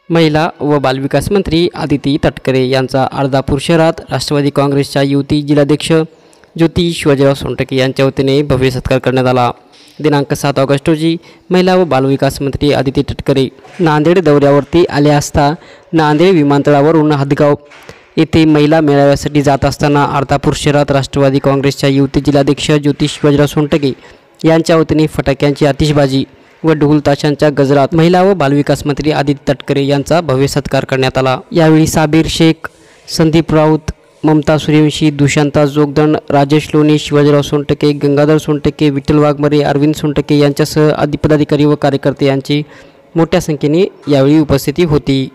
महिला व बालविकास मंत्री आदिती तटकरे यांचा अर्धापूर शहरात राष्ट्रवादी काँग्रेसच्या युवती जिल्हाध्यक्ष ज्योती शिवाजीराव सोनटके यांच्या वतीने भव्य सत्कार करण्यात आला। दिनांक 7 ऑगस्ट रोजी महिला व बालविकास मंत्री आदिती तटकरे नांदेड दौऱ्यावरती आले असता नांदेड विमानतळावरून हदगाव येथे महिला मेळाव्यासाठी जात असताना अर्धापूर शहरात राष्ट्रवादी काँग्रेसच्या युवती जिल्हाध्यक्ष ज्योती शिवाजीराव सोनटके यांच्या वतीने फटाक्यांची आतिषबाजी व ढोल ताशांच्या गजरात महिला व बालविकास मंत्री आदिती तटकरे यांचा भव्य सत्कार करण्यात आला। यावेळी साबीर शेख, संदीप राऊत, ममता सूर्यवंशी, दुशांता जोगदंड, राजेश लोणी, शिवाजीराव सोनटके, गंगाधर सोनटके, विठ्ठल वाघमारे, अरविंद सोनटके यांच्यासह आदी पदाधिकारी व कार्यकर्ते यांची मोठ्या संख्येने यावेळी उपस्थिती होती।